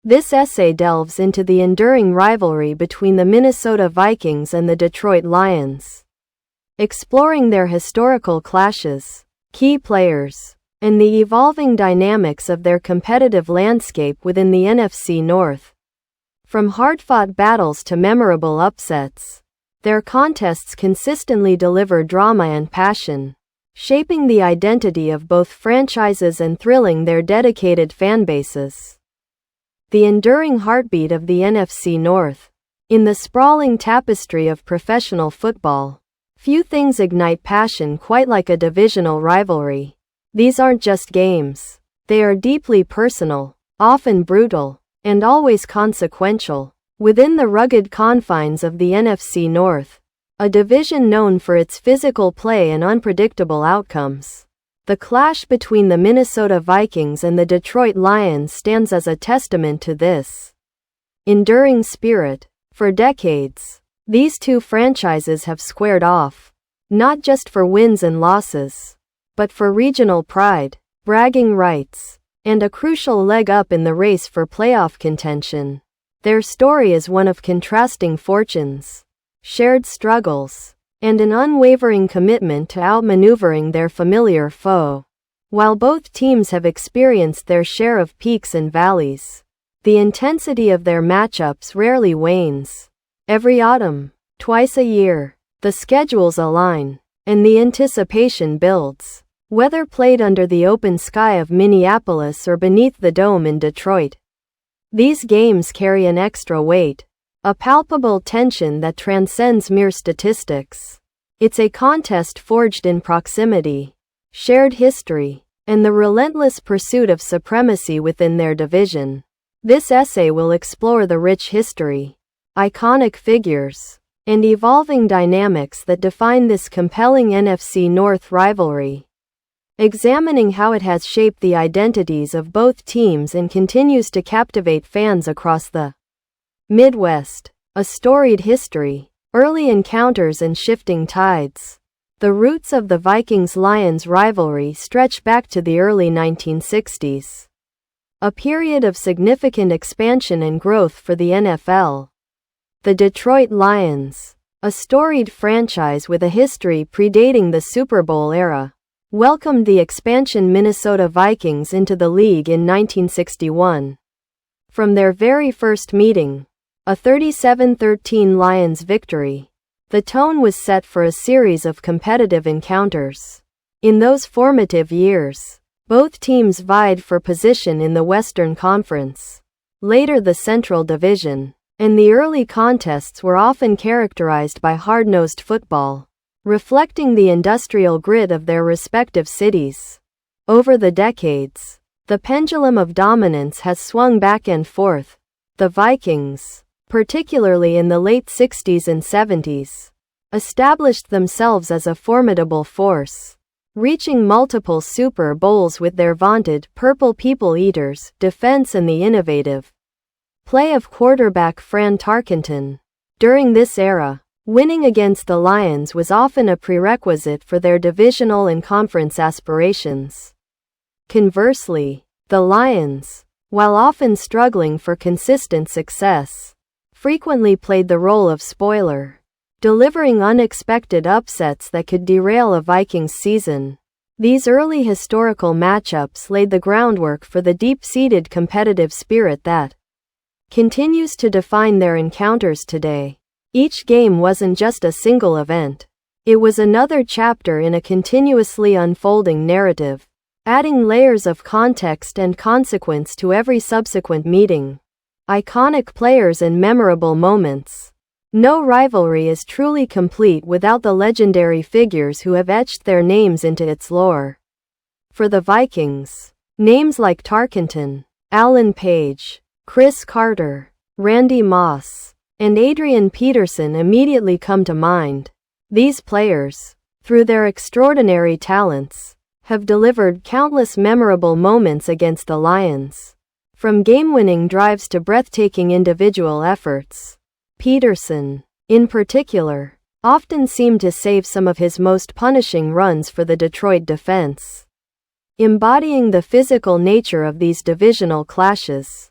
This essay delves into the enduring rivalry between the Minnesota Vikings and the Detroit Lions, exploring their historical clashes, key players, and the evolving dynamics of their competitive landscape within the NFC North. From hard-fought battles to memorable upsets, their contests consistently deliver drama and passion, shaping the identity of both franchises and thrilling their dedicated fanbases. The enduring heartbeat of the NFC North. In the sprawling tapestry of professional football, few things ignite passion quite like a divisional rivalry. These aren't just games. They are deeply personal, often brutal, and always consequential. Within the rugged confines of the NFC North, a division known for its physical play and unpredictable outcomes, the clash between the Minnesota Vikings and the Detroit Lions stands as a testament to this enduring spirit. For decades, these two franchises have squared off, not just for wins and losses, but for regional pride, bragging rights, and a crucial leg up in the race for playoff contention. Their story is one of contrasting fortunes, shared struggles, and an unwavering commitment to outmaneuvering their familiar foe. While both teams have experienced their share of peaks and valleys, the intensity of their matchups rarely wanes. Every autumn, twice a year, the schedules align, and the anticipation builds. Whether played under the open sky of Minneapolis or beneath the dome in Detroit, these games carry an extra weight, a palpable tension that transcends mere statistics. It's a contest forged in proximity, shared history, and the relentless pursuit of supremacy within their division. This essay will explore the rich history, iconic figures, and evolving dynamics that define this compelling NFC North rivalry, examining how it has shaped the identities of both teams and continues to captivate fans across the Midwest. A storied history, early encounters and shifting tides. The roots of the Vikings-Lions rivalry stretch back to the early 1960s, a period of significant expansion and growth for the NFL. The Detroit Lions, a storied franchise with a history predating the Super Bowl era, welcomed the expansion Minnesota Vikings into the league in 1961. From their very first meeting, a 37-13 Lions victory, the tone was set for a series of competitive encounters. In those formative years, both teams vied for position in the Western Conference, later the Central Division, and the early contests were often characterized by hard-nosed football, reflecting the industrial grit of their respective cities. Over the decades, the pendulum of dominance has swung back and forth. The Vikings, particularly in the late 60s and 70s, established themselves as a formidable force, reaching multiple Super Bowls with their vaunted Purple People Eaters defense and the innovative play of quarterback Fran Tarkenton. During this era, winning against the Lions was often a prerequisite for their divisional and conference aspirations. Conversely, the Lions, while often struggling for consistent success, frequently played the role of spoiler, delivering unexpected upsets that could derail a Vikings season. These early historical matchups laid the groundwork for the deep-seated competitive spirit that continues to define their encounters today. Each game wasn't just a single event. It was another chapter in a continuously unfolding narrative, adding layers of context and consequence to every subsequent meeting. Iconic players and memorable moments. No rivalry is truly complete without the legendary figures who have etched their names into its lore. For the Vikings, names like Tarkenton, Alan Page, Chris Carter, Randy Moss, and Adrian Peterson immediately come to mind. These players, through their extraordinary talents, have delivered countless memorable moments against the Lions. From game-winning drives to breathtaking individual efforts, Peterson, in particular, often seemed to save some of his most punishing runs for the Detroit defense. Embodying the physical nature of these divisional clashes,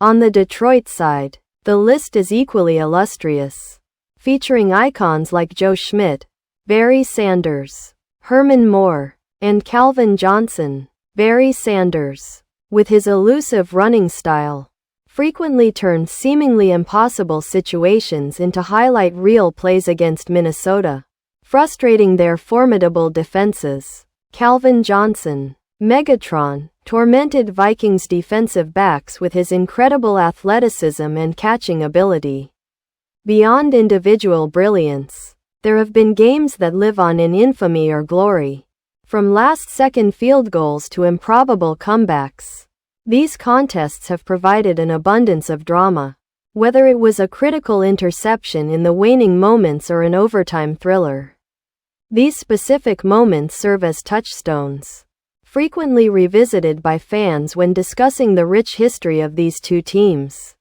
On the Detroit side, the list is equally illustrious, featuring icons like Joe Schmidt, Barry Sanders, Herman Moore, and Calvin Johnson. Barry Sanders, with his elusive running style, frequently turned seemingly impossible situations into highlight reel plays against Minnesota, frustrating their formidable defenses. Calvin Johnson, Megatron, tormented Vikings defensive backs with his incredible athleticism and catching ability. Beyond individual brilliance, there have been games that live on in infamy or glory. From last-second field goals to improbable comebacks, these contests have provided an abundance of drama, whether it was a critical interception in the waning moments or an overtime thriller. These specific moments serve as touchstones, frequently revisited by fans when discussing the rich history of these two teams.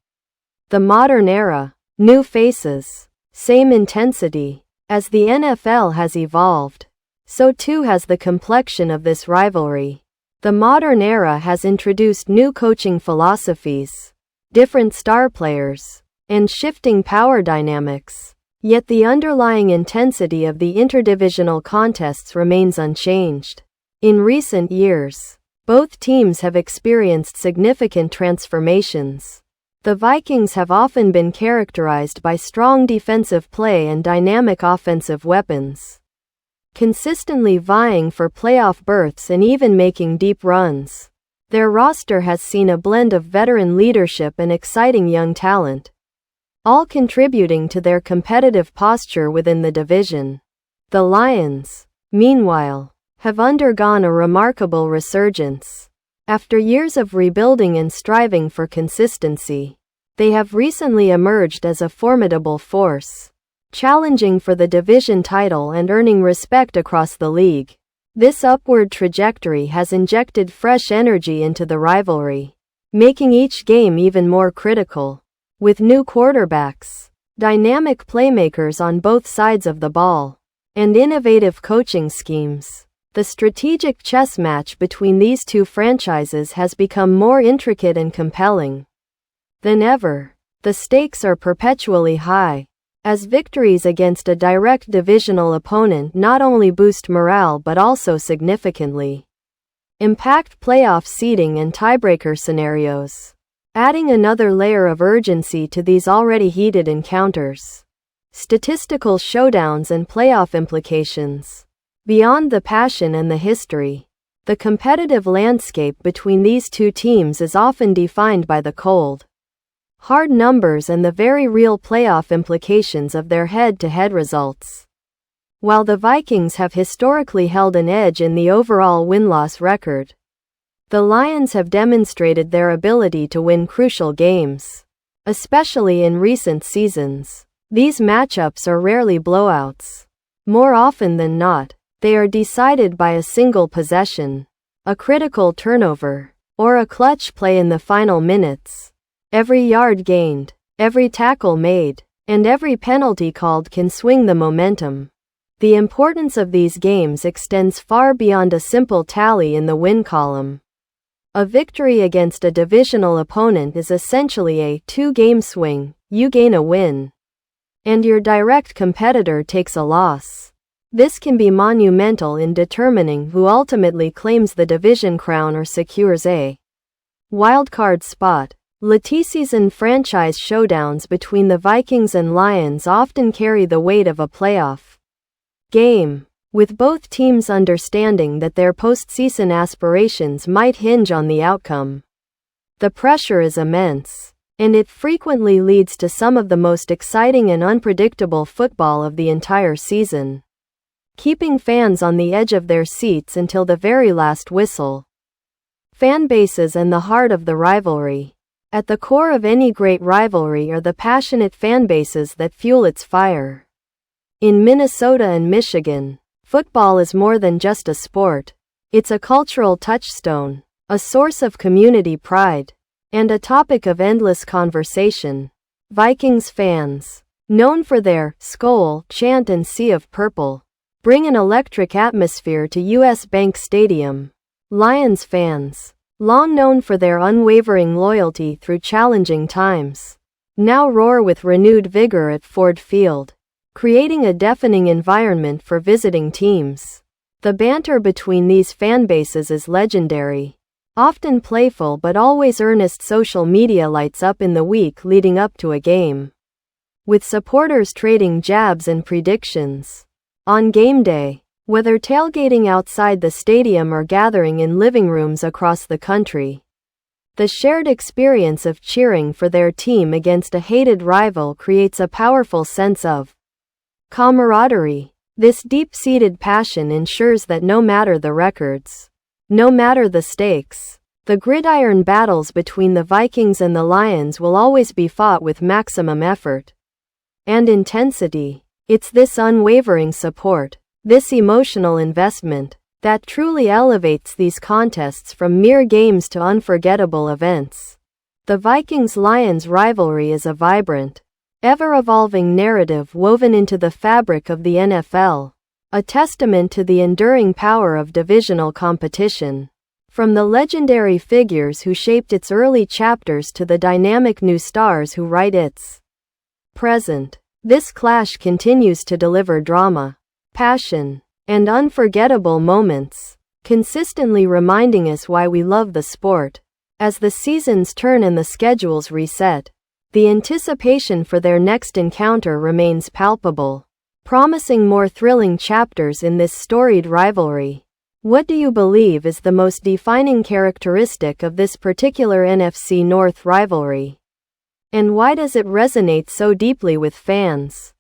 The modern era, new faces, same intensity. As the NFL has evolved, so too has the complexion of this rivalry. The modern era has introduced new coaching philosophies, different star players, and shifting power dynamics. Yet the underlying intensity of the interdivisional contests remains unchanged. In recent years, both teams have experienced significant transformations. The Vikings have often been characterized by strong defensive play and dynamic offensive weapons, consistently vying for playoff berths and even making deep runs. Their roster has seen a blend of veteran leadership and exciting young talent, all contributing to their competitive posture within the division. The Lions, meanwhile, have undergone a remarkable resurgence. After years of rebuilding and striving for consistency, they have recently emerged as a formidable force, challenging for the division title and earning respect across the league. This upward trajectory has injected fresh energy into the rivalry, making each game even more critical. With new quarterbacks, dynamic playmakers on both sides of the ball, and innovative coaching schemes, the strategic chess match between these two franchises has become more intricate and compelling than ever. The stakes are perpetually high, as victories against a direct divisional opponent not only boost morale but also significantly impact playoff seeding and tiebreaker scenarios, adding another layer of urgency to these already heated encounters. Statistical showdowns and playoff implications. Beyond the passion and the history, the competitive landscape between these two teams is often defined by the cold, hard numbers and the very real playoff implications of their head-to-head results. While the Vikings have historically held an edge in the overall win-loss record, the Lions have demonstrated their ability to win crucial games, especially in recent seasons. These matchups are rarely blowouts. More often than not, they are decided by a single possession, a critical turnover, or a clutch play in the final minutes. Every yard gained, every tackle made, and every penalty called can swing the momentum. The importance of these games extends far beyond a simple tally in the win column. A victory against a divisional opponent is essentially a two-game swing. You gain a win, and your direct competitor takes a loss. This can be monumental in determining who ultimately claims the division crown or secures a wildcard spot. Late-season franchise showdowns between the Vikings and Lions often carry the weight of a playoff game, with both teams understanding that their postseason aspirations might hinge on the outcome. The pressure is immense, and it frequently leads to some of the most exciting and unpredictable football of the entire season, keeping fans on the edge of their seats until the very last whistle. Fan bases and the heart of the rivalry. At the core of any great rivalry are the passionate fan bases that fuel its fire. In Minnesota and Michigan, football is more than just a sport. It's a cultural touchstone, a source of community pride, and a topic of endless conversation. Vikings fans, known for their Skol chant and Sea of Purple, bring an electric atmosphere to US Bank Stadium. Lions fans, long known for their unwavering loyalty through challenging times, now roar with renewed vigor at Ford Field, creating a deafening environment for visiting teams. The banter between these fanbases is legendary. Often playful but always earnest, social media lights up in the week leading up to a game, with supporters trading jabs and predictions. On game day, whether tailgating outside the stadium or gathering in living rooms across the country, the shared experience of cheering for their team against a hated rival creates a powerful sense of camaraderie. This deep-seated passion ensures that no matter the records, no matter the stakes, the gridiron battles between the Vikings and the Lions will always be fought with maximum effort and intensity. It's this unwavering support, this emotional investment, that truly elevates these contests from mere games to unforgettable events. The Vikings-Lions rivalry is a vibrant, ever-evolving narrative woven into the fabric of the NFL, a testament to the enduring power of divisional competition. From the legendary figures who shaped its early chapters to the dynamic new stars who write its present, this clash continues to deliver drama, passion, and unforgettable moments, consistently reminding us why we love the sport. As the seasons turn and the schedules reset, the anticipation for their next encounter remains palpable, promising more thrilling chapters in this storied rivalry. What do you believe is the most defining characteristic of this particular NFC North rivalry? And why does it resonate so deeply with fans?